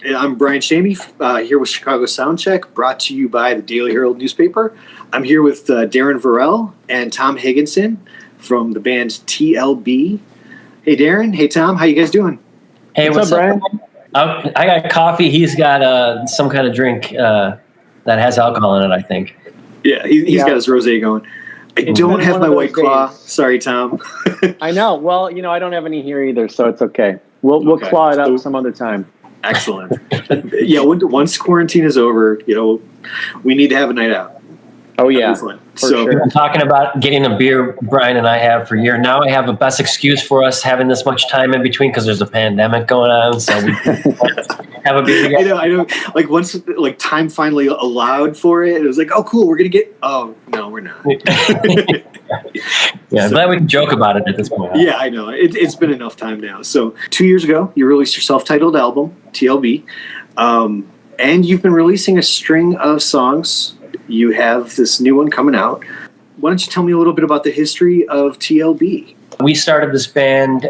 I'm Brian Shamey, here with Chicago Soundcheck, brought to you by the Daily Herald newspaper. I'm here with Darren Vorel and Tom Higgenson from the band TLB. Hey, Darren. Hey, Tom. How you guys doing? Hey, what's up, Brian? I got coffee. He's got some kind of drink that has alcohol in it, I think. Yeah, he's got his rosé going. I don't have my White Claw. Sorry, Tom. I know. Well, I don't have any here either, so it's okay. We'll claw it up some other time. Excellent. Yeah, once quarantine is over, we need to have a night out. Oh, yeah. For sure. We've been talking about getting a beer, Brian and I have for a year. Now I have the best excuse for us having this much time in between because there's a pandemic going on. So we have a beer together. I know. Like once time finally allowed for it, it was like, oh, cool, we're going to get... Oh, no, we're not. Yeah, I'm glad we can joke about it at this point. Yeah, I know. It's been enough time now. So 2 years ago, you released your self-titled album, TLB. And you've been releasing a string of songs. You have this new one coming out. Why don't you tell me a little bit about the history of TLB? We started this band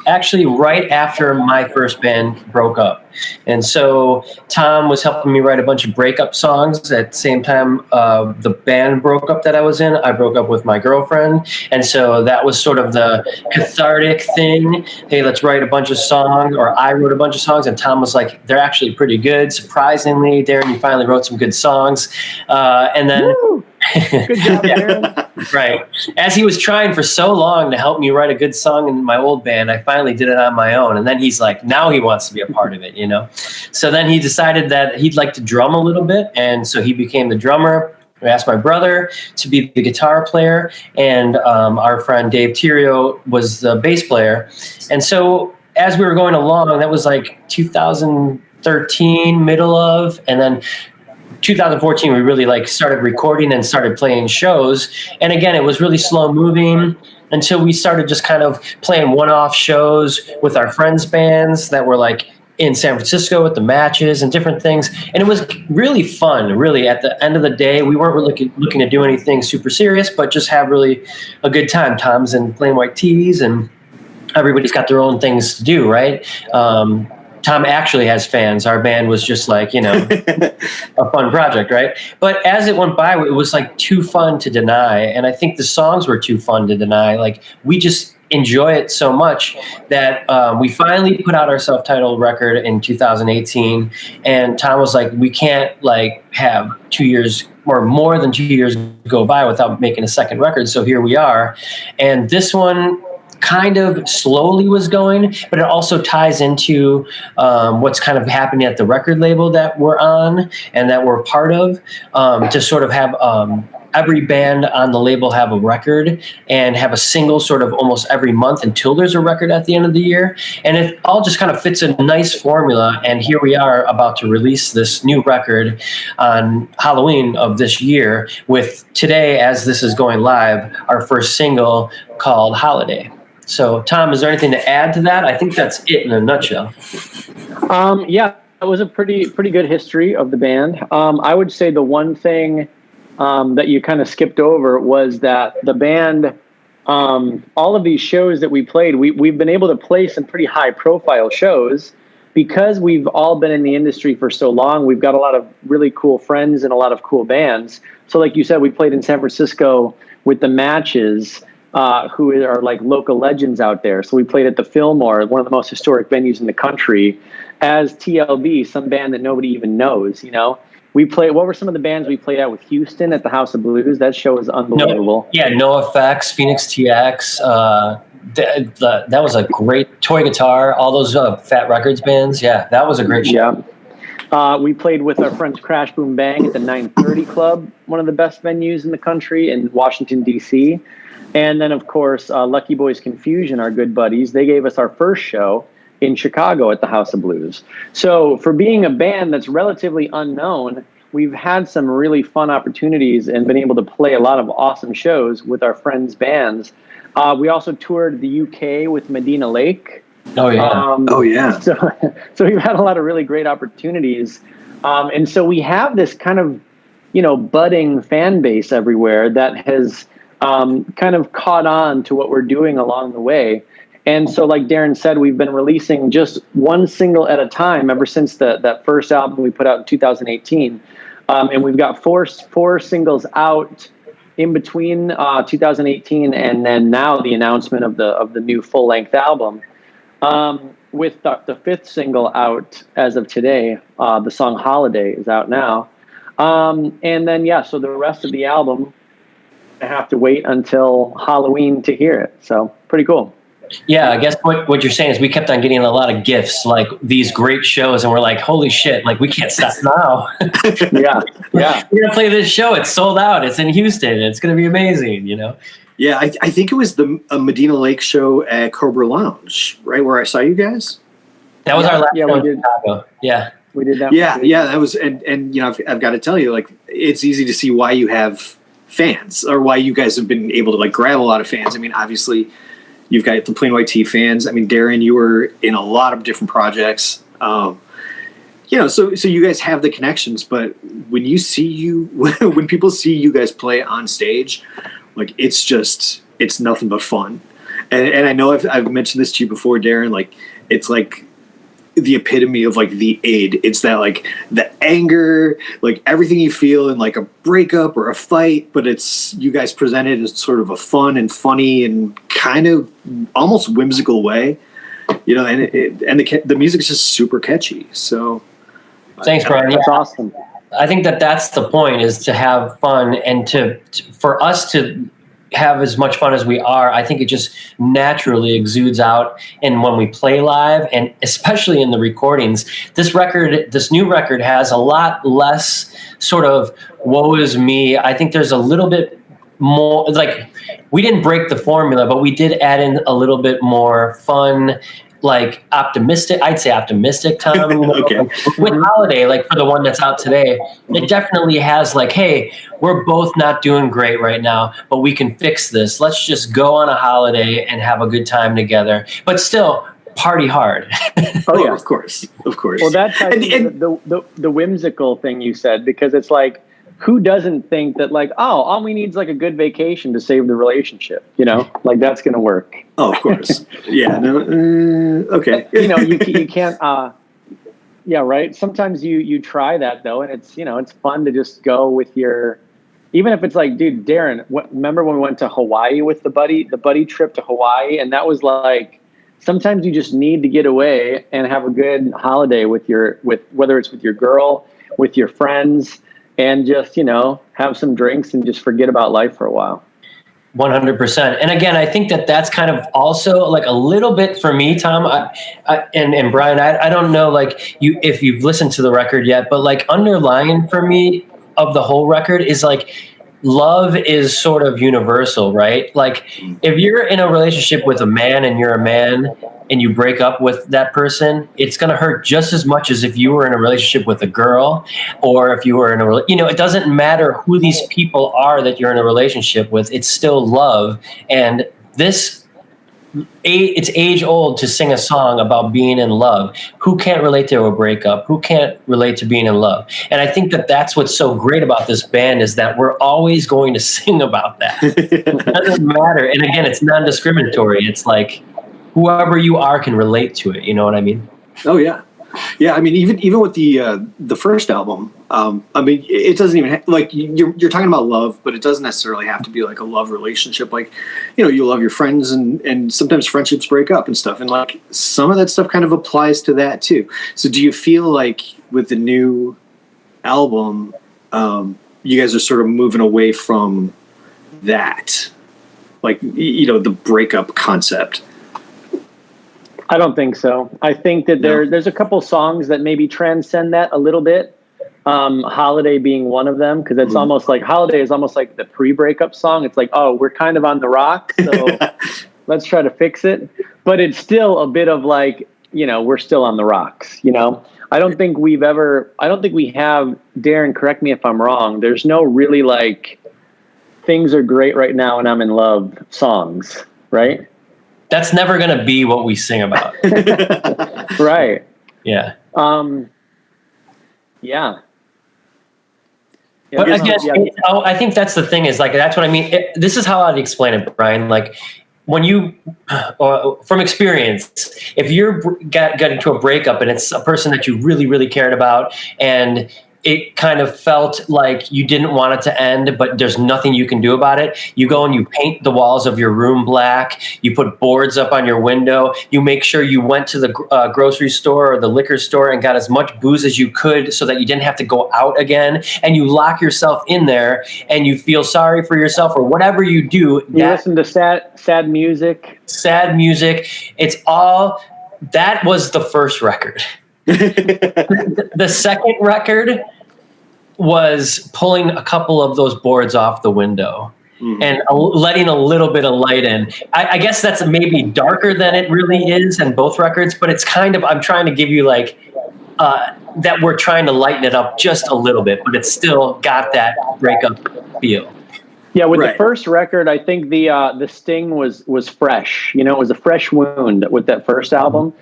actually right after my first band broke up. And so Tom was helping me write a bunch of breakup songs. At the same time, the band broke up that I was in. I broke up with my girlfriend. And so that was sort of the cathartic thing. Hey, let's write a bunch of songs. Or I wrote a bunch of songs. And Tom was like, they're actually pretty good. Surprisingly, Darren, you finally wrote some good songs. And then... Woo! Good job, Darren. Right. As he was trying for so long to help me write a good song in my old band, I finally did it on my own. And then he's like, now he wants to be a part of it, So then he decided that he'd like to drum a little bit. And so he became the drummer. I asked my brother to be the guitar player. And our friend Dave Tirio was the bass player. And so as we were going along, that was like 2013, middle of, and then 2014, we really started recording and started playing shows. And again, it was really slow moving until we started just kind of playing one-off shows with our friends' bands that were in San Francisco with the matches and different things. And it was really fun, really. At the end of the day, we weren't really looking to do anything super serious, but just have really a good time. Tom's in Plain White Tees, and everybody's got their own things to do, right? Tom actually has fans. Our band was just a fun project, right? But as it went by, it was too fun to deny. And I think the songs were too fun to deny. We just enjoy it so much that we finally put out our self-titled record in 2018. And Tom was like, we can't have 2 years or more than 2 years go by without making a second record. So here we are. And this one kind of slowly was going, but it also ties into what's kind of happening at the record label that we're on and that we're part of, to sort of have every band on the label have a record and have a single sort of almost every month until there's a record at the end of the year. And it all just kind of fits a nice formula. And here we are about to release this new record on Halloween of this year with today, as this is going live, our first single called Holiday. So, Tom, is there anything to add to that? I think that's it in a nutshell. Yeah, it was a pretty good history of the band. I would say the one thing that you kind of skipped over was that the band, all of these shows that we played, we've been able to play some pretty high-profile shows because we've all been in the industry for so long. We've got a lot of really cool friends and a lot of cool bands. So, like you said, we played in San Francisco with the Matches, who are local legends out there. So we played at the Fillmore, one of the most historic venues in the country, as TLB, some band that nobody even knows, We played, what were some of the bands we played out with? Houston at the House of Blues. That show was unbelievable. No Effects, Phoenix TX, that was a great Toy Guitar, all those Fat Records bands. Yeah, that was a great show. Yeah. We played with our friends Crash Boom Bang at the 930 Club, one of the best venues in the country in Washington, D.C., and then, of course, Lucky Boys Confusion, our good buddies, they gave us our first show in Chicago at the House of Blues. So for being a band that's relatively unknown, we've had some really fun opportunities and been able to play a lot of awesome shows with our friends' bands. We also toured the UK with Medina Lake. Oh, yeah. So we've had a lot of really great opportunities. And so we have this kind of, budding fan base everywhere that has kind of caught on to what we're doing along the way. And so, like Darren said, we've been releasing just one single at a time ever since that first album we put out in 2018. And we've got four singles out in between 2018 and then now the announcement of the new full length album. With the fifth single out as of today, the song "Holiday" is out now. And then so the rest of the album, I have to wait until Halloween to hear it. So pretty cool. Yeah, I guess what you're saying is we kept on getting a lot of gifts, like these great shows, and we're like, holy shit, like we can't stop now. Yeah. We're gonna play this show. It's sold out. It's in Houston. It's gonna be amazing, you know? Yeah, I think it was the Medina Lake show at Cobra Lounge, right, where I saw you guys? That was our last show we in did. Chicago. Yeah. We did that. Yeah, that was, and you know, I've got to tell you, like, it's easy to see why you have fans, or why you guys have been able to, like, grab a lot of fans. I mean, obviously, you've got the Plain White Tee fans. I mean, Darren, you were in a lot of different projects. You know, so you guys have the connections, but when when people see you guys play on stage, like, it's nothing but fun. And I know I've mentioned this to you before, Darren, like, it's like the epitome of, like, the id. It's that, like, the anger, like, everything you feel in, like, a breakup or a fight, but it's, you guys present it as sort of a fun and funny and kind of almost whimsical way, you know, and the music is just super catchy. So Thanks, Brian. That's awesome. I think that's the point, is to have fun, and for us to have as much fun as we are. I think it just naturally exudes out, and when we play live, and especially in the recordings, this new record has a lot less sort of woe is me. I think there's a little bit more, like, we didn't break the formula, but we did add in a little bit more fun, like optimistic, I'd say optimistic, Tom. You know? Okay. With Holiday, like for the one that's out today, it definitely has like, hey, we're both not doing great right now, but we can fix this. Let's just go on a holiday and have a good time together, but still party hard. Oh yeah, of course. Well, that's the whimsical thing you said, because it's like, who doesn't think that, like, oh, all we need is like a good vacation to save the relationship, you know, like that's going to work. Oh, of course. Yeah. No, okay. You know, you can't, yeah, right. Sometimes you try that though. And it's, you know, it's fun to just go with even if it's like, dude, Darren, remember when we went to Hawaii with the buddy trip to Hawaii? And that was like, sometimes you just need to get away and have a good holiday with whether it's with your girl, with your friends, and just, you know, have some drinks and just forget about life for a while. 100%. And again, I think that's kind of also like a little bit for me, Tom, and Brian, I don't know, like, if you've listened to the record yet, but like underlying for me of the whole record is like, love is sort of universal, right? Like, if you're in a relationship with a man and you're a man and you break up with that person, it's going to hurt just as much as if you were in a relationship with a girl, or if you were in you know, it doesn't matter who these people are that you're in a relationship with, it's still love. And it's age old to sing a song about being in love. Who can't relate to a breakup? Who can't relate to being in love? And I think that's what's so great about this band, is that we're always going to sing about that. It doesn't matter. And again, it's non-discriminatory. It's like whoever you are can relate to it. You know what I mean? Oh yeah. Yeah, I mean, even with the first album, I mean, it doesn't even like you're talking about love, but it doesn't necessarily have to be like a love relationship. Like, you know, you love your friends, and sometimes friendships break up and stuff, and like some of that stuff kind of applies to that too. So, do you feel like with the new album, you guys are sort of moving away from that, like, you know, the breakup concept? I don't think so. I think that there's a couple songs that maybe transcend that a little bit. Holiday being one of them, because it's almost like Holiday is almost like the pre-breakup song. It's like, oh, we're kind of on the rocks, so let's try to fix it. But it's still a bit of like, you know, we're still on the rocks, you know? I don't think we have, Darren, correct me if I'm wrong, there's no really like things are great right now and I'm in love songs, right? That's never going to be what we sing about. Right. Yeah. Yeah. But again, I think that's the thing, is like, that's what I mean. This is how I'd explain it, Brian. Like, when you, from experience, if you're getting into a breakup and it's a person that you really, really cared about, and it kind of felt like you didn't want it to end, but there's nothing you can do about it, you go and you paint the walls of your room black, you put boards up on your window, you make sure you went to the grocery store or the liquor store and got as much booze as you could so that you didn't have to go out again, and you lock yourself in there and you feel sorry for yourself or whatever you do. You listen to sad music. Sad music. It's all, that was the first record. The second record was pulling a couple of those boards off the window and letting a little bit of light in. I guess that's maybe darker than it really is in both records, but it's kind of, I'm trying to give you like that we're trying to lighten it up just a little bit, but it's still got that breakup feel. Yeah, with the first record, I think the sting was fresh. You know, it was a fresh wound with that first album.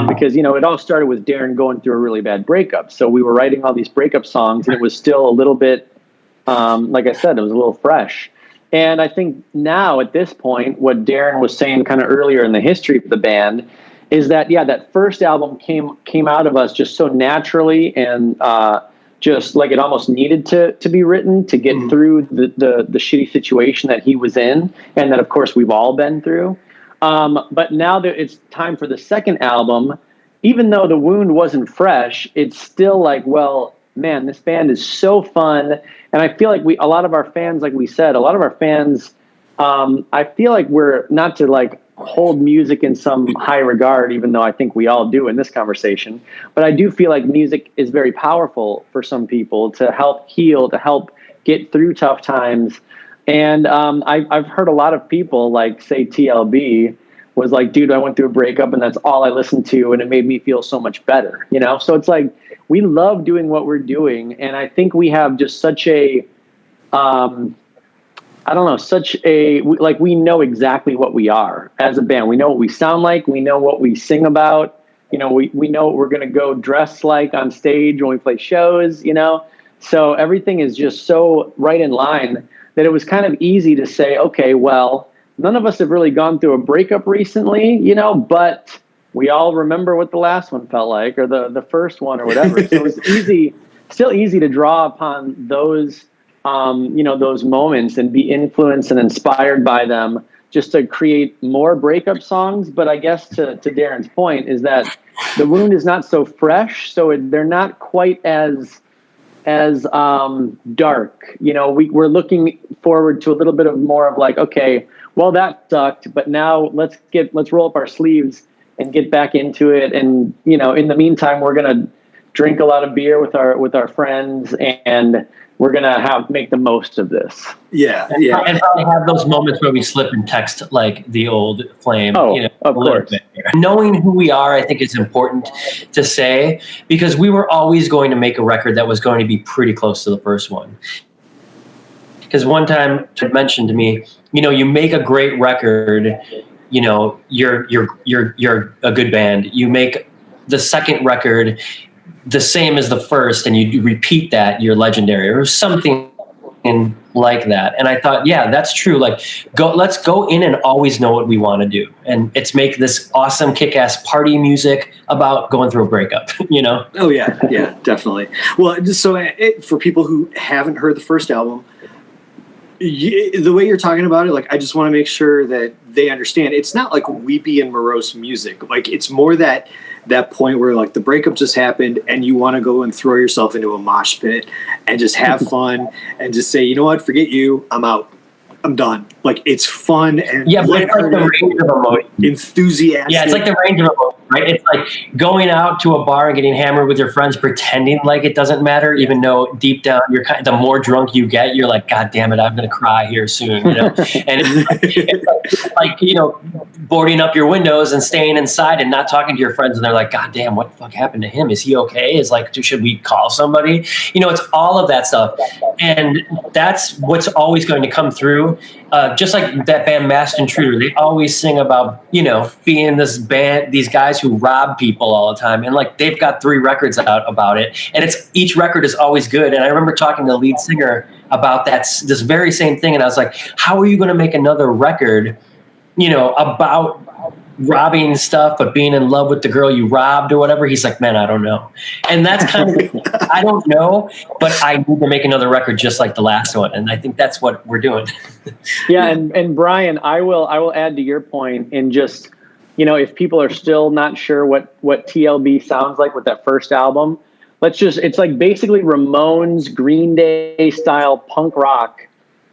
Because, you know, it all started with Darren going through a really bad breakup. So we were writing all these breakup songs, and it was still a little bit, like I said, it was a little fresh. And I think now at this point, what Darren was saying kind of earlier in the history of the band is that, yeah, that first album came out of us just so naturally and just like it almost needed to be written to get through the shitty situation that he was in, and that, of course, we've all been through. But now that it's time for the second album, even though the wound wasn't fresh, it's still like, well, man, this band is so fun. And I feel like a lot of our fans, like we said, I feel like we're not to like hold music in some high regard, even though I think we all do in this conversation. But I do feel like music is very powerful for some people to help heal, to help get through tough times. And I've heard a lot of people like say TLB was like, dude, I went through a breakup and that's all I listened to, and it made me feel so much better, you know? So it's like, we love doing what we're doing. And I think we have just such a, we know exactly what we are as a band. We know what we sound like. We know what we sing about. You know, we know what we're going to go dress like on stage when we play shows, you know? So everything is just so right in line that it was kind of easy to say, okay, well, none of us have really gone through a breakup recently, you know, but we all remember what the last one felt like, or the first one, or whatever. So it was still easy to draw upon those, you know, those moments and be influenced and inspired by them just to create more breakup songs. But I guess to Darren's point is that the wound is not so fresh, so they're not quite as dark. You know, we're looking forward to a little bit of more of like, okay, well, that sucked, but now let's roll up our sleeves and get back into it. And, you know, in the meantime, we're going to drink a lot of beer with our friends, and we're going to make the most of this. Yeah. And probably have those moments where we slip and text like the old flame. Oh, you know, of course. Knowing who we are, I think, is important to say, because we were always going to make a record that was going to be pretty close to the first one. Because one time it mentioned to me, you know, you make a great record, you know, you're a good band. You make the second record the same as the first, and you repeat that, you're legendary, or something like that. And I thought, yeah, that's true. Like, let's go in and always know what we want to do, and it's make this awesome kick-ass party music about going through a breakup. You know? Oh yeah, definitely. Well, so for people who haven't heard the first album, the way you're talking about it, like, I just want to make sure that they understand it's not like weepy and morose music. Like, it's more that point where like the breakup just happened and you want to go and throw yourself into a mosh pit and just have fun and just say, you know what, forget you, I'm out, I'm done. Like, it's fun and but it's like the range of emotion. Enthusiastic. Yeah, it's like the range of emotion, right? It's like going out to a bar and getting hammered with your friends, pretending like it doesn't matter, even though deep down the more drunk you get, you're like, God damn it, I'm gonna cry here soon, you know. And it's like, you know, boarding up your windows and staying inside and not talking to your friends, and they're like, God damn, what the fuck happened to him? Is he okay? Is like, should we call somebody? You know, it's all of that stuff, and that's what's always going to come through. Just like that band Masked Intruder, they always sing about, you know, being this band, these guys who rob people all the time, and like they've got 3 records out about it, and each record is always good. And I remember talking to the lead singer about this very same thing, and I was like, how are you going to make another record about robbing stuff, but being in love with the girl you robbed or whatever. He's like, man, I don't know. And that's kind of, I don't know, but I need to make another record just like the last one. And I think that's what we're doing. Yeah. And Brian, I will add to your point in just, if people are still not sure what TLB sounds like with that first album, it's like basically Ramones, Green Day style punk rock.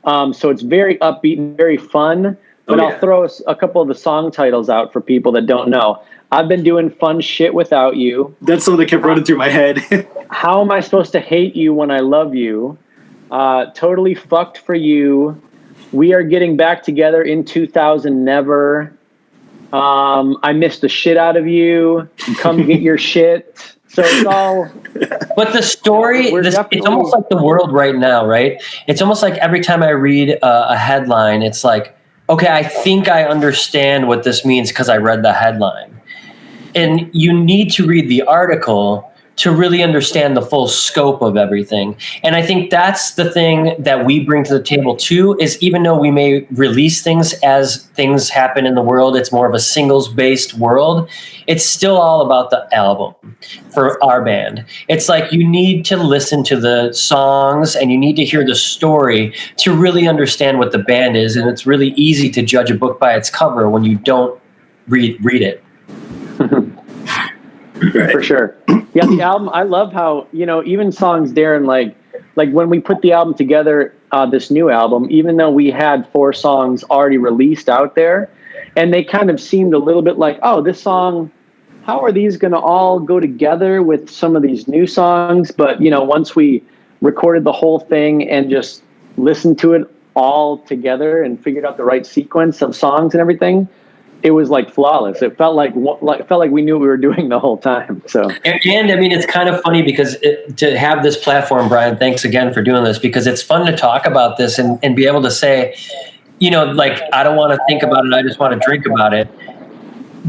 So it's very upbeat and very fun. But I'll throw a couple of the song titles out for people that don't know. I've been doing Fun Shit Without You. That's something that kept running through my head. How Am I Supposed to Hate You When I Love You? Totally Fucked for You. We Are Getting Back Together in 2000 Never. I Missed the Shit Out of You. Come Get Your Shit. So it's all. But the story, it's almost like the world right now, right? It's almost like every time I read a headline, it's like, okay, I think I understand what this means because I read the headline. And you need to read the article to really understand the full scope of everything. And I think that's the thing that we bring to the table too, is even though we may release things as things happen in the world, it's more of a singles-based world, it's still all about the album for our band. It's like you need to listen to the songs and you need to hear the story to really understand what the band is. And it's really easy to judge a book by its cover when you don't read it. Right. For sure. Yeah, the album, I love how, even songs, Darren, like when we put the album together, this new album, even though we had 4 songs already released out there, and they kind of seemed a little bit like, oh, this song, how are these going to all go together with some of these new songs? But, once we recorded the whole thing and just listened to it all together and figured out the right sequence of songs and everything, it was like flawless. It felt like we knew what we were doing the whole time. So, and I mean, it's kind of funny because to have this platform, Brian, thanks again for doing this, because it's fun to talk about this and be able to say, like, I don't want to think about it. I just want to drink about it.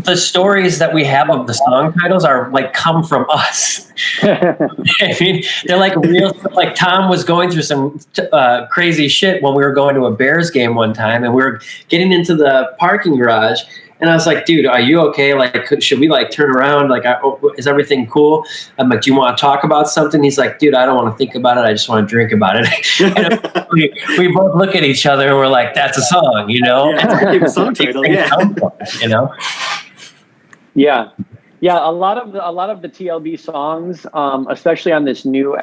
The stories that we have of the song titles are like come from us. I mean, they're like real stuff. Like Tom was going through some crazy shit when we were going to a Bears game one time, and we were getting into the parking garage. And I was like, dude, are you okay? Like, should we like turn around? Like, is everything cool? I'm like, do you want to talk about something? He's like, dude, I don't want to think about it. I just want to drink about it. And we both look at each other and we're like, that's a song, Yeah, it's a song title, yeah. Yeah. A lot of the TLB songs, especially on this new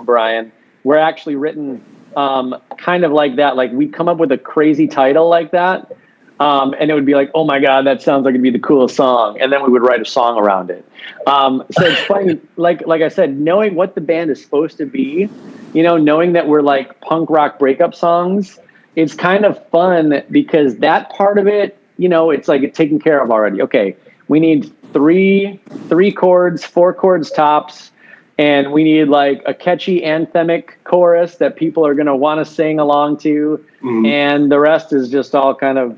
Brian, were actually written kind of like that. Like we'd come up with a crazy title like that. And it would be like, oh my God, that sounds like it'd be the coolest song. And then we would write a song around it. So it's funny, like I said, knowing what the band is supposed to be, knowing that we're like punk rock breakup songs, it's kind of fun because that part of it, it's like it's taken care of already. Okay, we need three chords, 4 chords tops. And we need like a catchy anthemic chorus that people are going to want to sing along to. Mm-hmm. And the rest is just all kind of,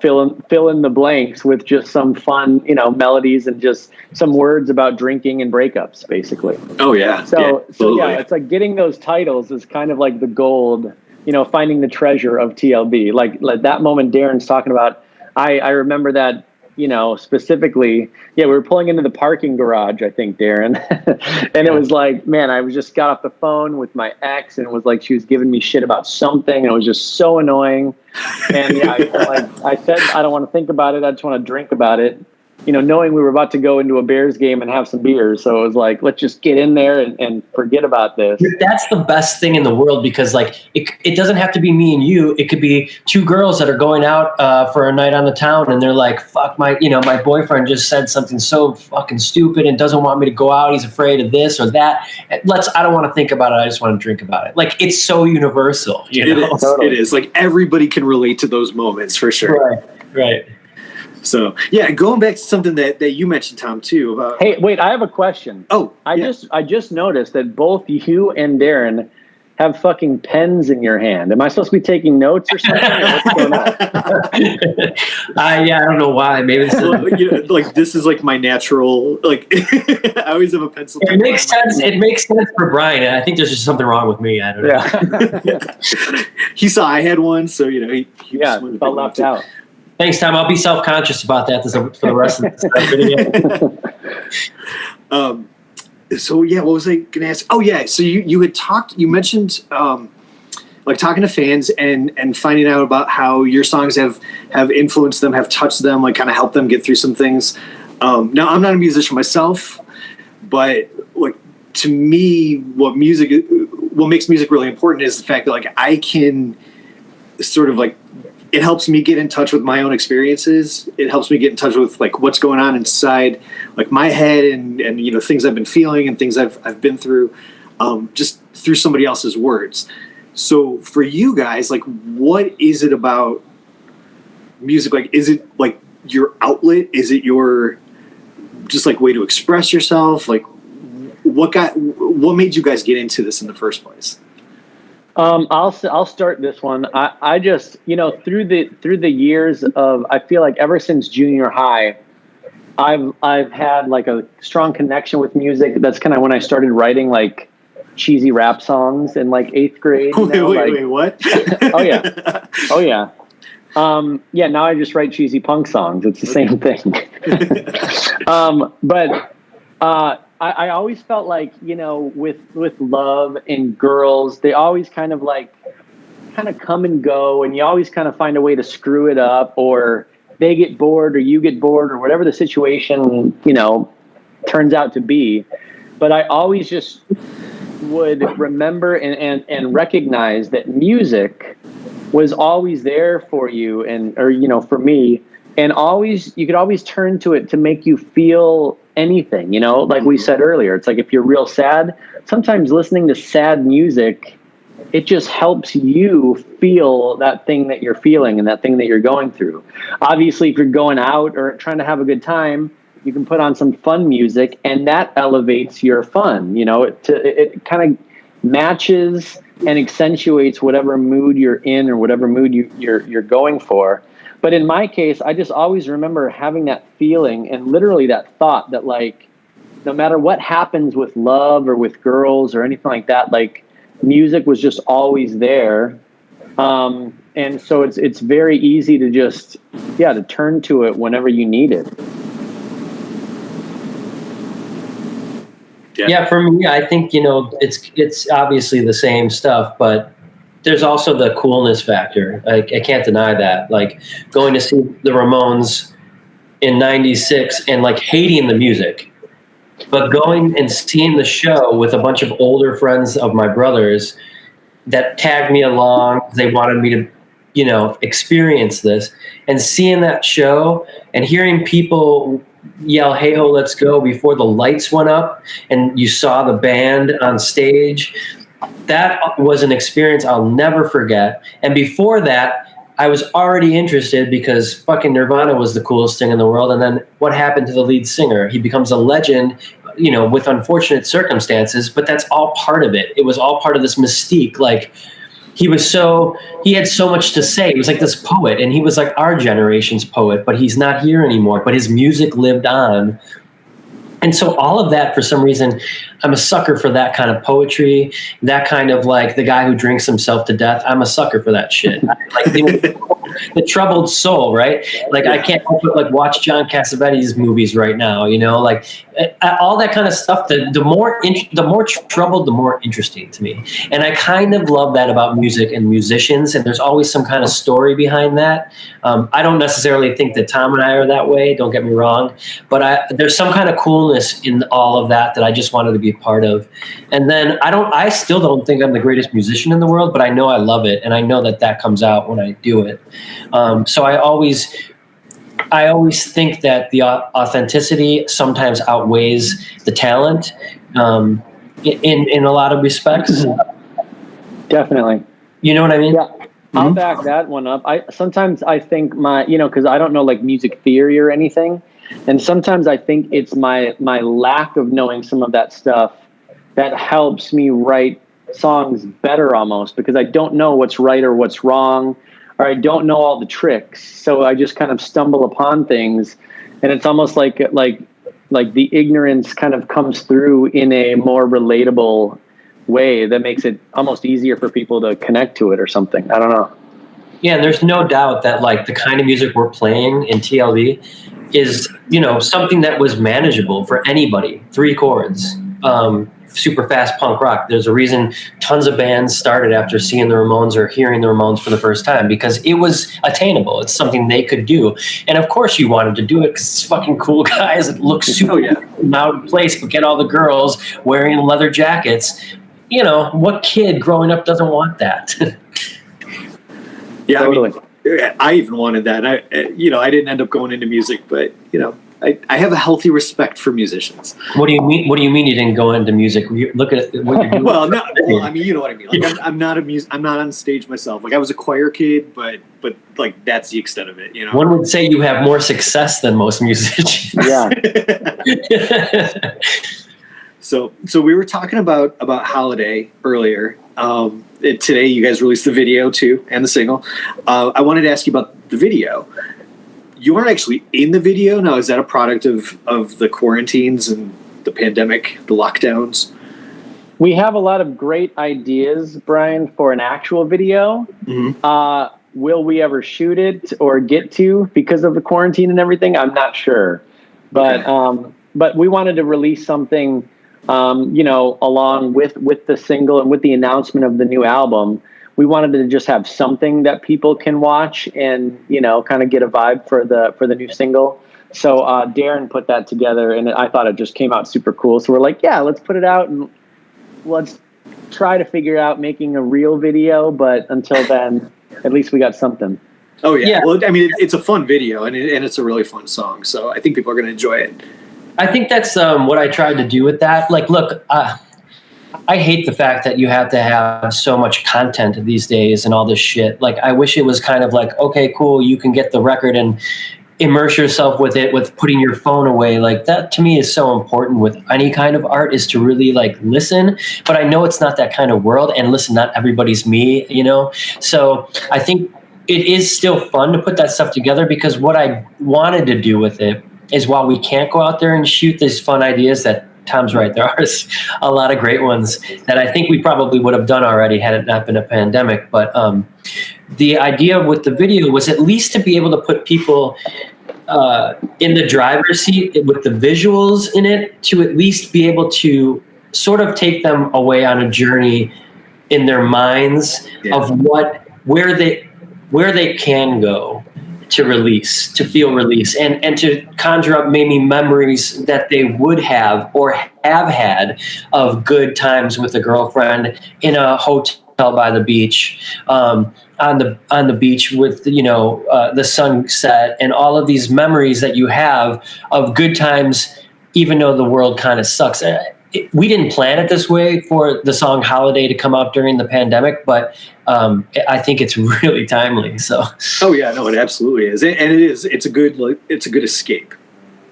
fill in the blanks with just some fun, melodies and just some words about drinking and breakups, basically. Oh yeah. So it's like getting those titles is kind of like the gold, finding the treasure of TLB. Like that moment Darren's talking about, I remember that, specifically, we were pulling into the parking garage, I think, Darren. And it was like, man, I just got off the phone with my ex and it was like she was giving me shit about something and it was just so annoying. And I said, I don't want to think about it. I just want to drink about it. Knowing we were about to go into a Bears game and have some beers. So it was like, let's just get in there and forget about this. That's the best thing in the world because like it doesn't have to be me and you. It could be 2 girls that are going out for a night on the town and they're like, fuck my boyfriend just said something so fucking stupid and doesn't want me to go out. He's afraid of this or that. I don't want to think about it. I just want to drink about it. Like it's so universal. It is. Totally. It is. Like everybody can relate to those moments for sure. Right. So going back to something that you mentioned, Tom, too. About, hey, wait, I have a question. Oh, I just noticed that both you and Darren have fucking pens in your hand? Am I supposed to be taking notes or something? Or what's going on? Yeah, I don't know why. Maybe this is, like this is like my natural. Like I always have a pencil. it makes sense. It makes sense for Brian. And I think there's just something wrong with me. I don't know. Yeah. He saw I had one, so he felt left out. Thanks, Tom. I'll be self-conscious about that for the rest of the video. So yeah, what was I going to ask? Oh yeah, so you had talked. You mentioned like talking to fans and finding out about how your songs have influenced them, have touched them, like kind of helped them get through some things. Now I'm not a musician myself, but like to me, what makes music really important is the fact that like I can sort of like, it helps me get in touch with my own experiences. It helps me get in touch with like what's going on inside like my head and things I've been feeling and things I've been through, just through somebody else's words. So for you guys, like, what is it about music? Like, is it like your outlet? Is it your just like way to express yourself? Like, what made you guys get into this in the first place? I'll start this one. I just, through the years of, I feel like ever since junior high, I've had like a strong connection with music. That's kind of when I started writing like cheesy rap songs in like 8th grade. Wait, what? Oh yeah. Yeah, now I just write cheesy punk songs. It's the same thing. But I always felt like, with love and girls, they always kind of come and go, and you always kind of find a way to screw it up, or they get bored or you get bored or whatever the situation, turns out to be. But I always just would remember and recognize that music was always there for you for me. And you could always turn to it to make you feel anything, like we said earlier. It's like if you're real sad, sometimes listening to sad music, it just helps you feel that thing that you're feeling and that thing that you're going through. Obviously, if you're going out or trying to have a good time, you can put on some fun music and that elevates your fun. It kind of matches and accentuates whatever mood you're in or whatever mood you're going for. But in my case, I just always remember having that feeling and literally that thought that like, no matter what happens with love or with girls or anything like that, like music was just always there. And so it's very easy to just, to turn to it whenever you need it. Yeah, for me, I think, it's obviously the same stuff, but there's also the coolness factor. Like, I can't deny that. Like, going to see the Ramones in '96 and like hating the music, but going and seeing the show with a bunch of older friends of my brothers that tagged me along. They wanted me to, experience this, and seeing that show and hearing people yell, "Hey ho, let's go," before the lights went up and you saw the band on stage. That was an experience I'll never forget. And before that, I was already interested because fucking Nirvana was the coolest thing in the world. And then what happened to the lead singer? He becomes a legend, with unfortunate circumstances, but that's all part of it. It was all part of this mystique. Like, he had so much to say. He was like this poet, and he was like our generation's poet, but he's not here anymore. But his music lived on. And so all of that, for some reason, I'm a sucker for that kind of poetry, that kind of like the guy who drinks himself to death. I'm a sucker for that shit. Like the troubled soul, right? Like, I can't help but like watch John Cassavetes movies right now, like all that kind of stuff. The more troubled, the more interesting to me. And I kind of love that about music and musicians. And there's always some kind of story behind that. I don't necessarily think that Tom and I are that way. Don't get me wrong, but there's some kind of coolness in all of that I just wanted to be a part of. And then I still don't think I'm the greatest musician in the world, but I know I love it, and I know that comes out when I do it. So I always think that the authenticity sometimes outweighs the talent in a lot of respects. Definitely. You know what I mean? Yeah. I'll back that one up. Sometimes I think because I don't know like music theory or anything, and sometimes I think it's my lack of knowing some of that stuff that helps me write songs better almost, because I don't know what's right or what's wrong, or I don't know all the tricks. So I just kind of stumble upon things, and it's almost like the ignorance kind of comes through in a more relatable way that makes it almost easier for people to connect to it or something. I don't know. Yeah, and there's no doubt that like the kind of music we're playing in TLB is, something that was manageable for anybody. 3 chords, super fast punk rock. There's a reason tons of bands started after seeing the Ramones or hearing the Ramones for the first time, because it was attainable. It's something they could do. And of course you wanted to do it because it's fucking cool guys. It looks super out of place, but get all the girls wearing leather jackets. What kid growing up doesn't want that? Yeah, Totally. I even wanted that. I didn't end up going into music, but I have a healthy respect for musicians. What do you mean? What do you mean you didn't go into music? Look at what you're doing. You know what I mean. Like, I'm not on stage myself. Like, I was a choir kid, but like that's the extent of it. One would say you have more success than most musicians. Yeah. So we were talking about Holiday earlier. Today you guys released the video too and the single. I wanted to ask you about the video. You weren't actually in the video. Now, is that a product of the quarantines and the pandemic, the lockdowns? We have a lot of great ideas, Brian, for an actual video. Mm-hmm. Will we ever shoot it or get to because of the quarantine and everything? I'm not sure. But but we wanted to release something along with the single and with the announcement of the new album. We wanted to just have something that people can watch and, kind of get a vibe for the new single. So Darren put that together, and I thought it just came out super cool. So we're like, yeah, let's put it out and let's try to figure out making a real video. But until then, at least we got something. Oh, yeah. Well, I mean, it's a fun video, and it's a really fun song. So I think people are going to enjoy it. I think that's what I tried to do with that. Like, look, I hate the fact that you have to have so much content these days and all this shit. Like, I wish it was kind of like, okay, cool, you can get the record and immerse yourself with it with putting your phone away. Like, that to me is so important with any kind of art, is to really like listen. But I know it's not that kind of world, and listen, not everybody's me, So I think it is still fun to put that stuff together, because what I wanted to do with it is, while we can't go out there and shoot these fun ideas, that Tom's right, there are a lot of great ones that I think we probably would have done already had it not been a pandemic. But the idea with the video was at least to be able to put people in the driver's seat with the visuals in it, to at least be able to sort of take them away on a journey in their minds of where they can go to release, to feel release, and to conjure up maybe memories that they would have or have had of good times with a girlfriend in a hotel by the beach, on the beach with the sunset, and all of these memories that you have of good times, even though the world kind of sucks. We didn't plan it this way for the song Holiday to come out during the pandemic, but I think it's really timely. So. Oh yeah, no, it absolutely is, and it is. It's a good escape,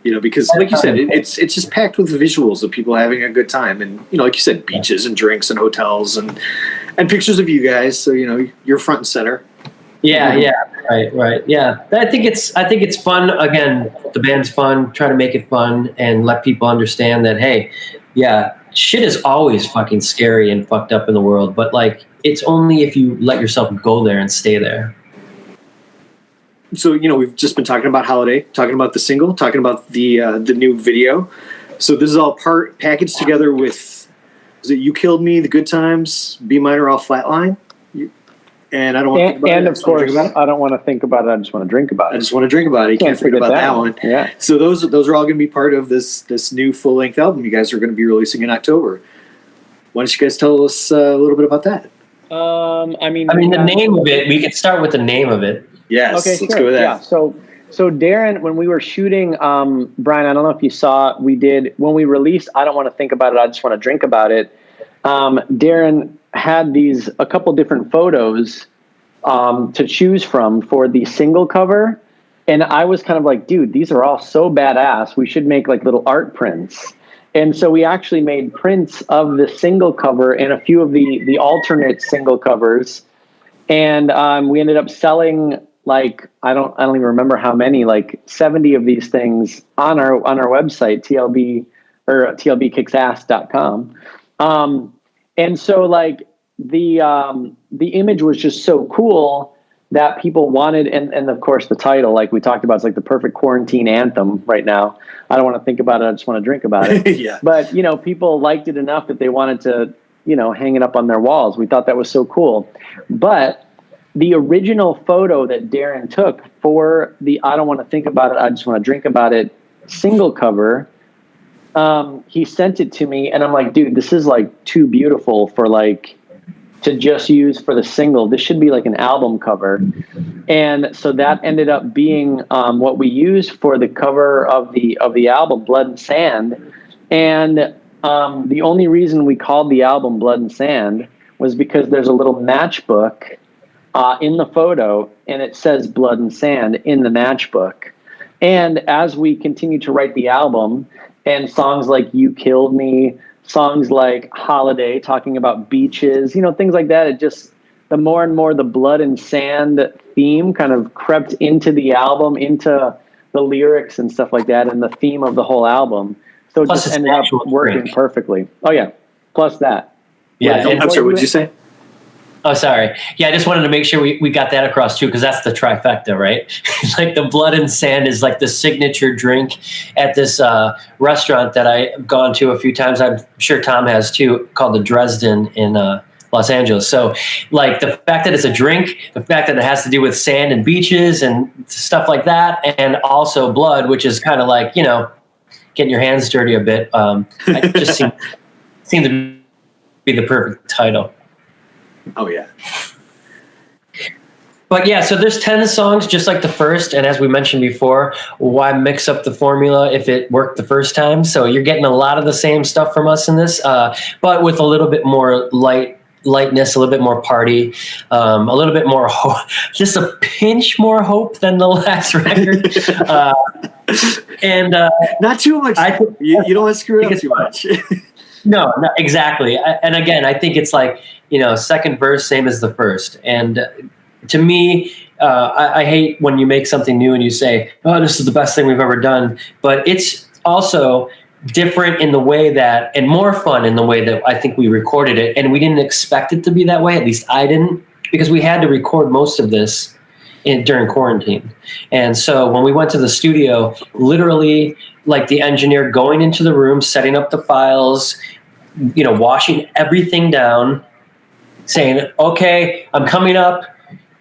because like you said, it's just packed with visuals of people having a good time, and like you said, beaches and drinks and hotels and pictures of you guys. So you're front and center. Yeah, right. Yeah, I think it's fun. Again, the band's fun. Try to make it fun and let people understand that, hey, yeah, shit is always fucking scary and fucked up in the world, but like, it's only if you let yourself go there and stay there. So, we've just been talking about Holiday, talking about the single, talking about the new video. So this is all packaged together with, is it You Killed Me, The Good Times, B minor, All Flatline? And I don't want to think about it. And of course, I don't want to think about it. I just want to drink about it. I just want to drink about it. You can't forget about that one. Yeah. So those are all going to be part of this new full-length album you guys are going to be releasing in October. Why don't you guys tell us a little bit about that? I mean, the name of it. We could start with the name of it. Yes. Okay, let's go with that. Yeah. So Darren, when we were shooting, Brian, I don't know if you saw, when we released I Don't Want to Think About It, I Just Want to Drink About It. Darren had a couple different photos to choose from for the single cover, and I was kind of like, dude, these are all so badass, we should make like little art prints. And so we actually made prints of the single cover and a few of the alternate single covers. And we ended up selling like, I don't even remember how many, like 70 of these things on our website, TLB or TLBkicksass.com. And so like the image was just so cool that people wanted, and of course the title, like we talked about, is like the perfect quarantine anthem right now. I don't want to think about it. I just want to drink about it. Yeah. But, people liked it enough that they wanted to, hang it up on their walls. We thought that was so cool. But the original photo that Darren took for the I don't want to think about it, I just want to drink about it single cover, he sent it to me, and I'm like, dude, this is like too beautiful for like to just use for the single. This should be like an album cover. And so that ended up being what we used for the cover of the album, Blood and Sand. And the only reason we called the album Blood and Sand was because there's a little matchbook in the photo, and it says Blood and Sand in the matchbook. And as we continue to write the album, and songs like You Killed Me, songs like Holiday, talking about beaches, things like that, it just, the more and more the blood and sand theme kind of crept into the album, into the lyrics and stuff like that, and the theme of the whole album. So it Plus just ended up working perfectly. Oh, yeah. Plus that. Yeah. Right, I'm sorry, what did you say? Oh, sorry. Yeah, I just wanted to make sure we got that across too, because that's the trifecta, right? Like the Blood and Sand is like the signature drink at this restaurant that I've gone to a few times. I'm sure Tom has too, called the Dresden in Los Angeles. So like the fact that it's a drink, the fact that it has to do with sand and beaches and stuff like that, and also blood, which is kind of like, getting your hands dirty a bit. It just seemed to be the perfect title. Oh, yeah. But yeah, so there's 10 songs just like the first. And as we mentioned before, why mix up the formula if it worked the first time? So you're getting a lot of the same stuff from us in this, but with a little bit more lightness, a little bit more party, a little bit more hope, just a pinch more hope than the last record. Not too much. You don't want to screw it up too much. No, exactly. And again, I think it's like, second verse, same as the first. And to me, I hate when you make something new and you say, oh, this is the best thing we've ever done. But it's also different in the way that, and more fun in the way that I think we recorded it. And we didn't expect it to be that way. At least I didn't, because we had to record most of this during quarantine. And so when we went to the studio, literally like the engineer going into the room, setting up the files, washing everything down, saying, okay, I'm coming up,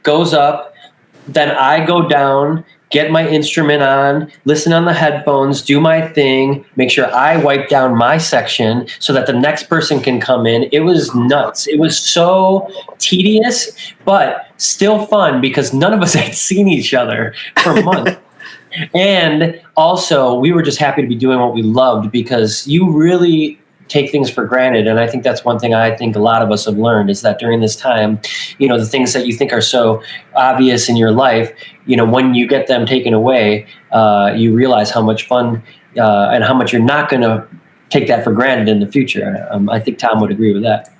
goes up. Then I go down, get my instrument on, listen on the headphones, do my thing, make sure I wipe down my section so that the next person can come in. It was nuts. It was so tedious, but still fun because none of us had seen each other for months. And also, we were just happy to be doing what we loved, because you really take things for granted. And I think that's one thing I think a lot of us have learned, is that during this time, the things that you think are so obvious in your life, when you get them taken away, you realize how much fun and how much you're not going to take that for granted in the future. I think Tom would agree with that.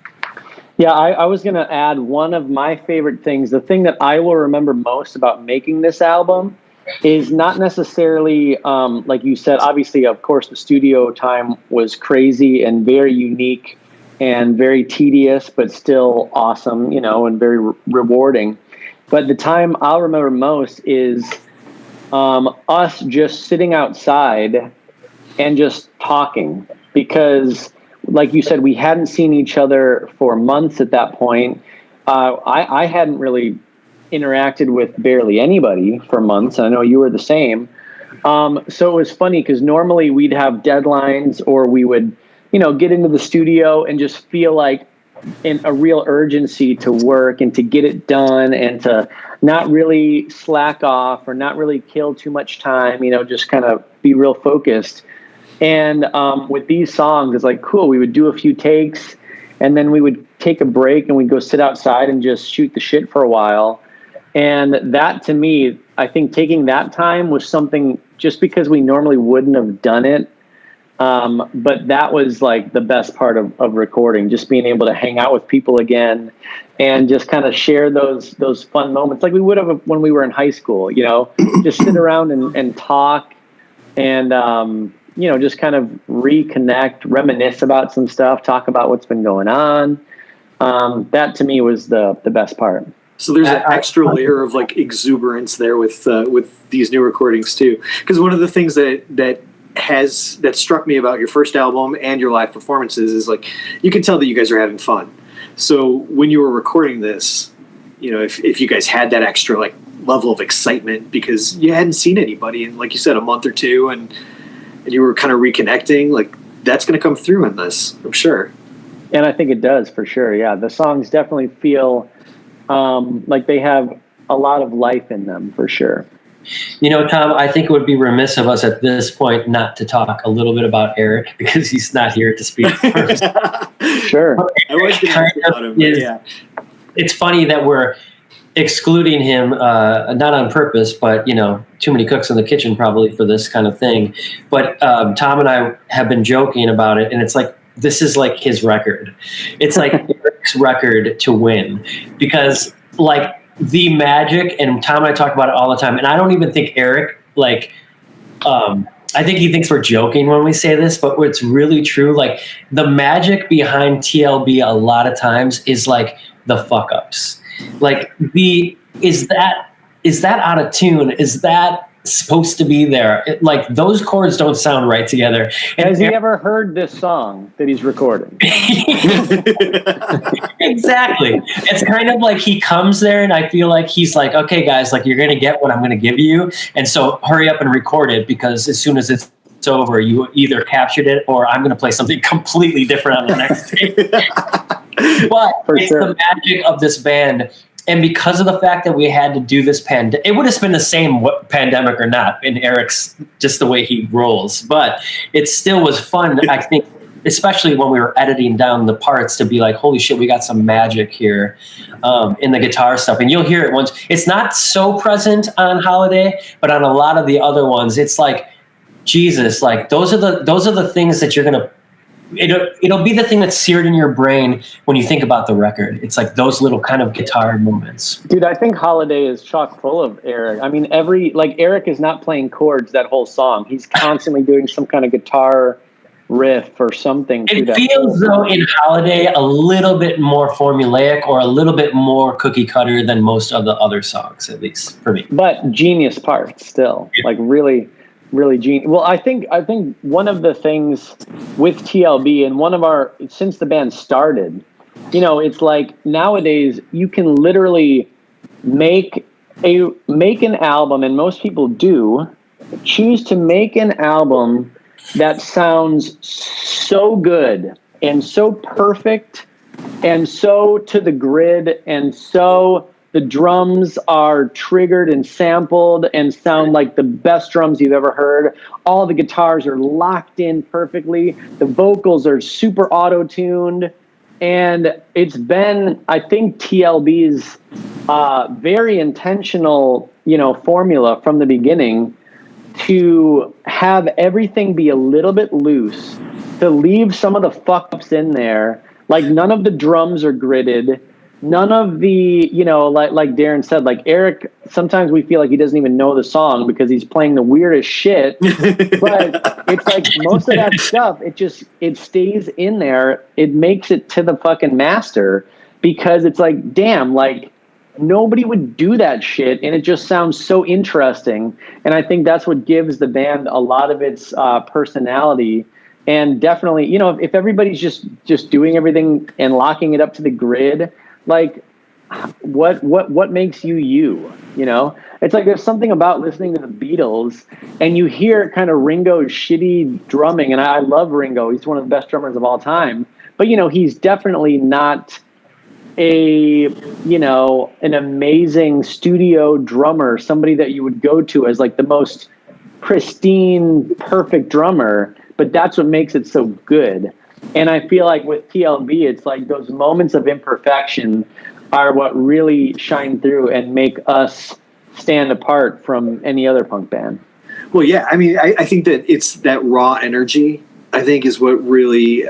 Yeah, I was going to add one of my favorite things. The thing that I will remember most about making this album is not necessarily, like you said, obviously, of course, the studio time was crazy and very unique and very tedious, but still awesome, and very rewarding. But the time I'll remember most is us just sitting outside and just talking, because like you said, we hadn't seen each other for months at that point. I hadn't really interacted with barely anybody for months, and I know you were the same. So it was funny because normally we'd have deadlines, or we would, get into the studio and just feel like in a real urgency to work and to get it done, and to not really slack off or not really kill too much time, just kind of be real focused. And with these songs, it's like, cool, we would do a few takes, and then we would take a break and we'd go sit outside and just shoot the shit for a while. And that, to me, I think taking that time was something, just because we normally wouldn't have done it, But that was like the best part of recording, just being able to hang out with people again and just kind of share those fun moments like we would have when we were in high school, just sit around and talk and, just kind of reconnect, reminisce about some stuff, talk about what's been going on. That to me was the best part. So there's an extra layer of like exuberance there with these new recordings too. Because one of the things that struck me about your first album and your live performances is like you can tell that you guys are having fun. So when you were recording this, if you guys had that extra like level of excitement because you hadn't seen anybody in, like you said, a month or two, and you were kind of reconnecting, like that's going to come through in this, I'm sure. And I think it does for sure. Yeah, the songs definitely feel like they have a lot of life in them for sure. Tom, I think it would be remiss of us at this point not to talk a little bit about Eric because he's not here to speak first. Sure. I was going to ask about him, but yeah. It's funny that we're excluding him, not on purpose, but, too many cooks in the kitchen probably for this kind of thing. But Tom and I have been joking about it, and it's like, this is like his record. It's like Eric's record to win because, like, the magic, and Tom and I talk about it all the time, and I don't even think Eric, like, I think he thinks we're joking when we say this, but it's really true. Like, the magic behind TLB a lot of times is like the fuck ups. Like, is that out of tune? Is that supposed to be there? Like, those chords don't sound right together. And has he ever heard this song that he's recording? Exactly. It's kind of like he comes there and I feel like he's like, okay, guys, like, you're going to get what I'm going to give you. And so hurry up and record it because as soon as it's over, you either captured it or I'm going to play something completely different on the next tape. But it's the magic of this band. And because of the fact that we had to do this it would have been the same pandemic or not in Eric's, just the way he rolls. But it still was fun, I think, especially when we were editing down the parts to be like, holy shit, we got some magic here in the guitar stuff. And you'll hear it once. It's not so present on Holiday, but on a lot of the other ones, it's like, Jesus, like those are the things that you're going to, it'll be the thing that's seared in your brain when you think about the record. It's like those little kind of guitar moments. Dude, I think Holiday is chock full of Eric. I mean, Eric is not playing chords that whole song. He's constantly doing some kind of guitar riff or something. It feels though in Holiday a little bit more formulaic or a little bit more cookie cutter than most of the other songs, at least for me. But genius parts still, like really genius. Well, I think one of the things with TLB and since the band started, it's like nowadays you can literally make an album, and most people do choose to make an album that sounds so good and so perfect and so to the grid and so the drums are triggered and sampled and sound like the best drums you've ever heard. All the guitars are locked in perfectly. The vocals are super auto-tuned. And it's been, I think, TLB's very intentional, formula from the beginning to have everything be a little bit loose, to leave some of the fuck-ups in there. Like, none of the drums are gridded. None of the, like Darren said, like Eric, sometimes we feel like he doesn't even know the song because he's playing the weirdest shit. But it's like most of that stuff, it stays in there. It makes it to the fucking master because it's like, damn, like nobody would do that shit. And it just sounds so interesting. And I think that's what gives the band a lot of its personality. And definitely, if everybody's just doing everything and locking it up to the grid, like what makes you? It's like there's something about listening to the Beatles and you hear kind of Ringo's shitty drumming, and I love Ringo. He's one of the best drummers of all time. But he's definitely not an amazing studio drummer, somebody that you would go to as like the most pristine, perfect drummer. But that's what makes it so good. And I feel like with TLB, it's like those moments of imperfection are what really shine through and make us stand apart from any other punk band. Well, yeah, I mean, I think that it's that raw energy I think, is what really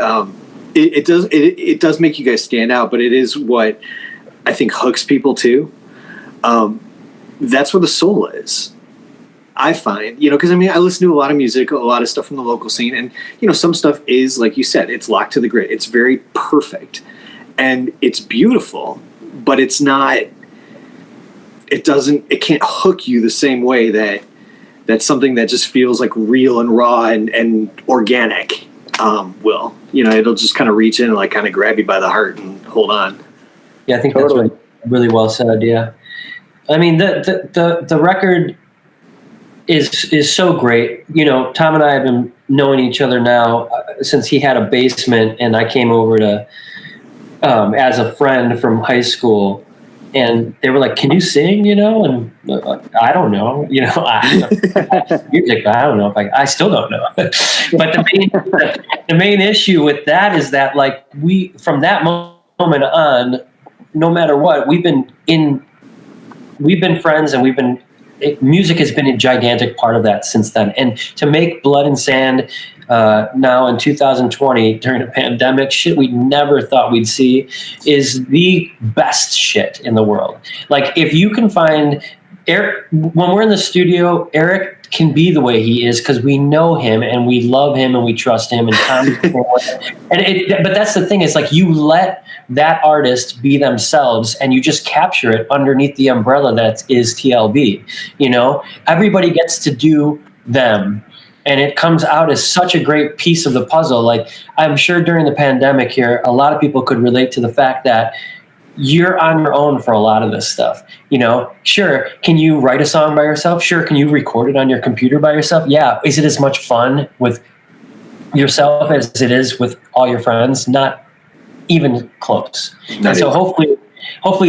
it does make you guys stand out, but it is what I think hooks people too. That's where the soul is. I find, because I mean, I listen to a lot of music, a lot of stuff from the local scene, and some stuff is, like you said, it's locked to the grid. It's very perfect, and it's beautiful, but it's not. It can't hook you the same way that's something that just feels like real and raw and organic. Will it'll just kind of reach in and like kind of grab you by the heart and hold on. Yeah, I think Totally. that's really well said. Yeah, I mean the record is so great. Tom and I have been knowing each other now since he had a basement, and I came over to as a friend from high school. And they were like, "Can you sing?" And I don't know. Music. I don't know if I still don't know. But the main issue with that is that, like, we, from that moment on, no matter what, we've been friends, and music has been a gigantic part of that since then. And to make Blood and Sand now in 2020 during a pandemic, shit we never thought we'd see, is the best shit in the world. Like, if you can find Eric, when we're in the studio, Eric can be the way he is because we know him and we love him and we trust him. And but that's the thing, is like, you let that artist be themselves and you just capture it underneath the umbrella that is TLB. Everybody gets to do them. And it comes out as such a great piece of the puzzle. Like, I'm sure during the pandemic here, a lot of people could relate to the fact that you're on your own for a lot of this stuff. Sure, can you write a song by yourself? Sure, can you record it on your computer by yourself? Yeah. Is it as much fun with yourself as it is with all your friends? Not even close. And so hopefully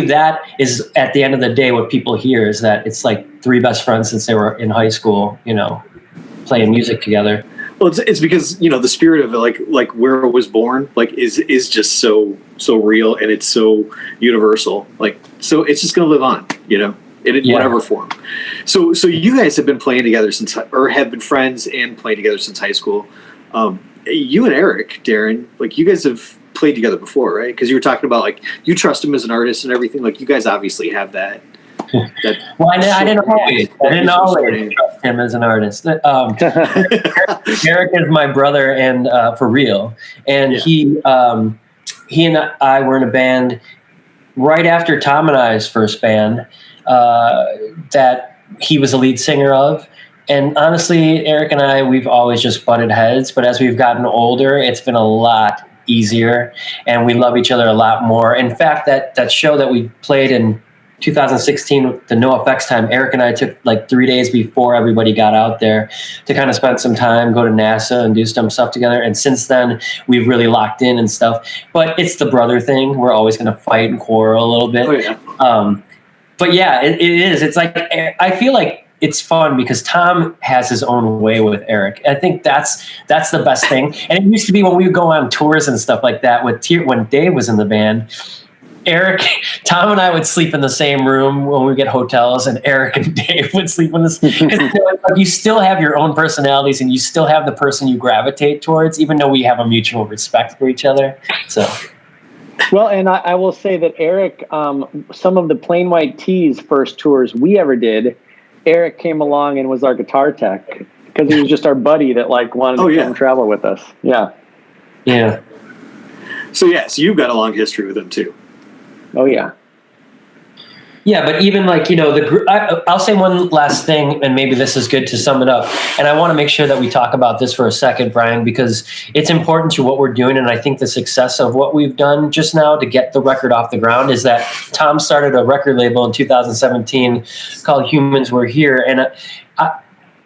that is, at the end of the day, what people hear is that it's like three best friends since they were in high school, playing music together. Well, it's because the spirit of it, like where it was born, like is just so real, and it's so universal. Like, so it's just gonna live on, in whatever form. So you guys have been playing together or have been friends and playing together since high school. You and Eric, Darren, like, you guys have played together before, right? Because you were talking about, like, you trust him as an artist and everything. Like, you guys obviously have that. Well, I didn't always trust him as an artist. Eric is my brother, and for real. And he and I were in a band right after Tom and I's first band that he was a lead singer of. And honestly, Eric and I, we've always just butted heads. But as we've gotten older, it's been a lot easier, and we love each other a lot more. In fact, that show that we played in 2016, the NoFX time, Eric and I took like 3 days before everybody got out there to kind of spend some time, go to NASA and do some stuff together. And since then, we've really locked in and stuff. But it's the brother thing. We're always going to fight and quarrel a little bit. Oh, yeah. But yeah, it is. It's like, I feel like it's fun because Tom has his own way with Eric. I think that's the best thing. And it used to be when we would go on tours and stuff like that when Dave was in the band, Tom and I would sleep in the same room when we get hotels, and Eric and Dave would sleep in this. You still have your own personalities, and you still have the person you gravitate towards, even though we have a mutual respect for each other. So, well, and I will say that Eric, some of the Plain White Tees first tours we ever did, Eric came along and was our guitar tech because he was just our buddy that wanted to come travel with us. Yeah. Yeah. So you've got a long history with him too. Oh, yeah. Yeah, but even I'll say one last thing, and maybe this is good to sum it up. And I want to make sure that we talk about this for a second, Brian, because it's important to what we're doing. And I think the success of what we've done just now to get the record off the ground is that Tom started a record label in 2017 called Humans Were Here. And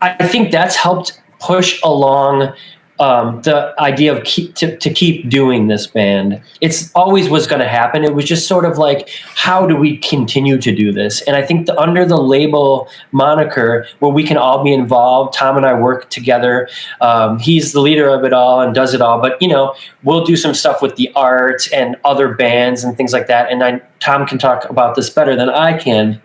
I think that's helped push along the idea of keep doing this band. It's always was going to happen. It was just sort of like, how do we continue to do this? And I think under the label moniker, where we can all be involved, Tom and I work together. He's the leader of it all and does it all. But we'll do some stuff with the art and other bands and things like that. And Tom can talk about this better than I can.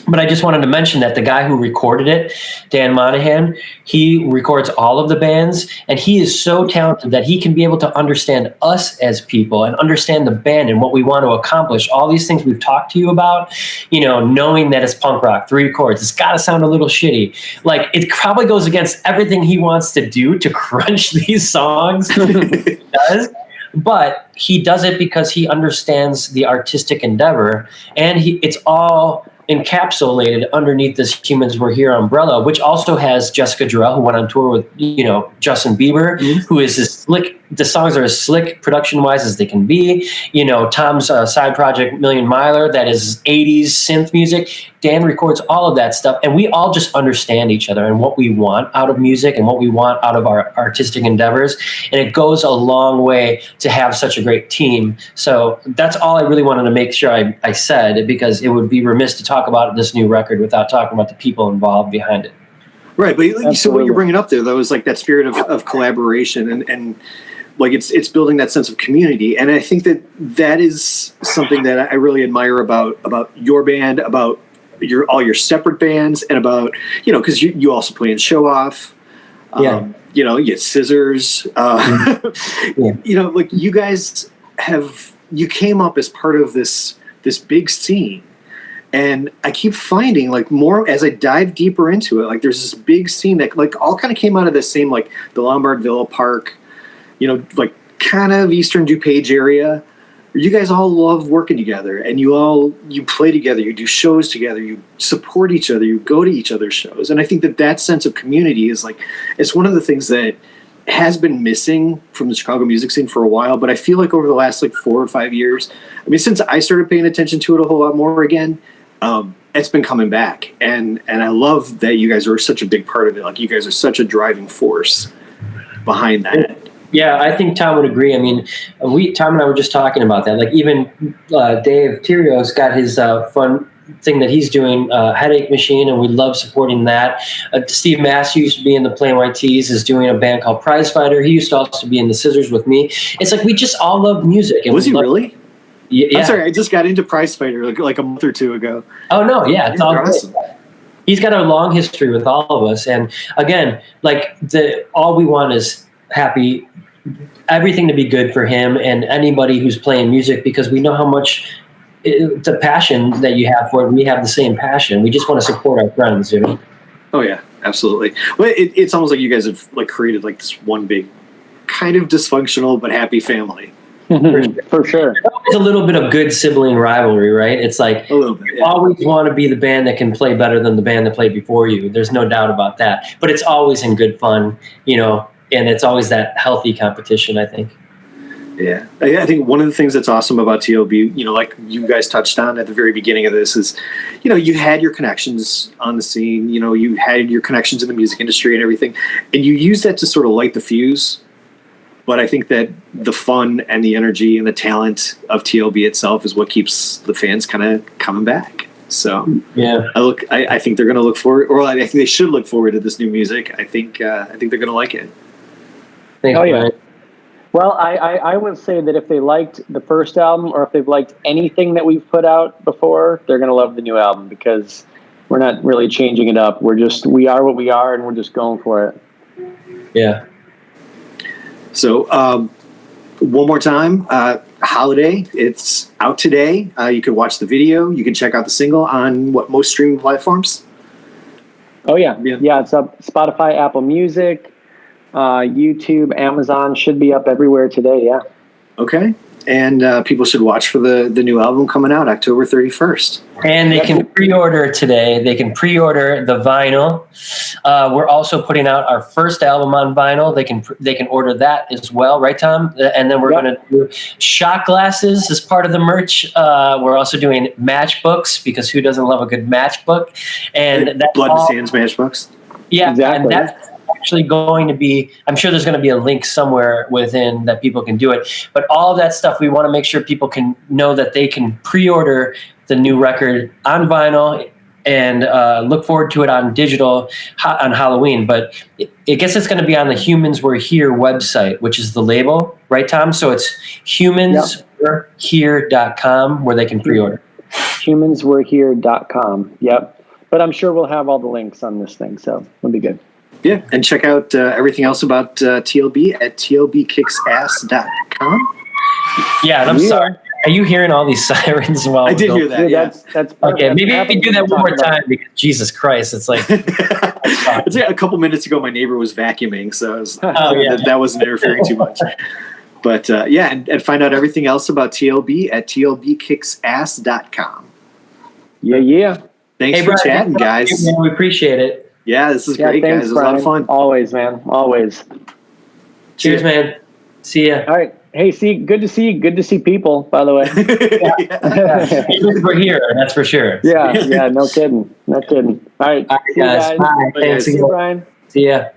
But I just wanted to mention that the guy who recorded it, Dan Monahan, he records all of the bands, and he is so talented that he can be able to understand us as people and understand the band and what we want to accomplish. All these things we've talked to you about, knowing that it's punk rock, 3 chords, it's got to sound a little shitty. Like, it probably goes against everything he wants to do to crunch these songs. It does. But he does it because he understands the artistic endeavor, and it's all encapsulated underneath this Humans Were Here umbrella, which also has Jessica Jarrell, who went on tour with, Justin Bieber, who is as slick. The songs are as slick production-wise as they can be. Tom's side project, Million Miler, that is 80s synth music. Dan records all of that stuff, and we all just understand each other and what we want out of music and what we want out of our artistic endeavors. And it goes a long way to have such a great team. So that's all I really wanted to make sure I said, because it would be remiss to talk about this new record without talking about the people involved behind it. Right, but so what you're bringing up there, though, is like that spirit of collaboration and like it's building that sense of community. And I think that is something that I really admire about your band, about all your separate bands, and about, because you also play in Show Off. You get Scissors. Like you guys you came up as part of this big scene. And I keep finding, like, more as I dive deeper into it, like there's this big scene that like all kind of came out of the same, like the Lombard Villa Park, like kind of Eastern DuPage area. You guys all love working together, and you play together, you do shows together, you support each other, you go to each other's shows. And I think that sense of community is like, it's one of the things that has been missing from the Chicago music scene for a while. But I feel like over the last like 4 or 5 years, I mean, since I started paying attention to it a whole lot more again, it's been coming back. And I love that you guys are such a big part of it. Like, you guys are such a driving force behind that. Yeah, I think Tom would agree. I mean, Tom and I were just talking about that. Like, even Dave Tirio's got his fun thing that he's doing, Headache Machine, and we love supporting that. Steve Mass, who used to be in the Plain White Tees, is doing a band called Prize Fighter. He used to also be in the Scissors with me. It's like we just all love music. And was he really? Yeah. I'm sorry, I just got into Prize Fighter like a month or 2 ago. Oh, no, yeah, it's all awesome. He's got a long history with all of us. And again, like, all we want is happy, everything to be good for him and anybody who's playing music, because we know how much the passion that you have for it. We have the same passion. We just want to support our friends, Oh yeah, absolutely. Well, it's almost like you guys have like created like this one big kind of dysfunctional but happy family. For sure. It's a little bit of good sibling rivalry, right? It's like, a little bit, you always want to be the band that can play better than the band that played before you. There's no doubt about that. But it's always in good fun, and it's always that healthy competition, I think. Yeah. I think one of the things that's awesome about TLB, like you guys touched on at the very beginning of this, is, you had your connections on the scene, you had your connections in the music industry and everything, and you use that to sort of light the fuse. But I think that the fun and the energy and the talent of TLB itself is what keeps the fans kind of coming back. So yeah, I think they're going to look forward, or I think they should look forward to this new music. I think they're going to like it. Thanks, yeah. Well, I would say that if they liked the first album, or if they've liked anything that we've put out before, they're going to love the new album, because we're not really changing it up. We are what we are, and we're just going for it. Yeah. So one more time, Holiday, it's out today. You can watch the video. You can check out the single on most streaming platforms. Oh, yeah. Yeah, it's up Spotify, Apple Music, YouTube, Amazon, should be up everywhere today, yeah. Okay. And people should watch for the new album coming out October 31st. And they can pre-order today. They can pre-order the vinyl. We're also putting out our first album on vinyl. They can order that as well, right, Tom? And then we're going to do shot glasses as part of the merch. We're also doing matchbooks, because who doesn't love a good matchbook? And that's Blood and Sands matchbooks. Yeah, exactly. And that's actually going to be, I'm sure there's going to be a link somewhere within that people can do it. But all of that stuff, we want to make sure people can know that they can pre-order the new record on vinyl and look forward to it on digital on Halloween. But I guess it's going to be on the Humans Were Here website, which is the label, right, Tom? So it's humanswerehere.com, where they can pre-order. humanswerehere.com. Yep. But I'm sure we'll have all the links on this thing, so it'll be good. Yeah, and check out everything else about TLB at tlbkicksass.com. Yeah, and I'm sorry. Are you hearing all these sirens while I did hear that. Yeah. That's okay. Maybe we can do that one more time because Jesus Christ, it's like it's like a couple minutes ago. My neighbor was vacuuming, so I was, that wasn't interfering too much. But and find out everything else about TLB at tlbkicksass.com. Yeah. Thanks for chatting, guys. We appreciate it. Yeah, this is great, thanks, guys. It was a lot of fun. Always, man. Always. Cheers, man. See ya. All right. Hey, good to see people, by the way. We're here, that's for sure. Yeah, no kidding. All right. All right, guys. Bye. Thanks. See you, Brian. See ya.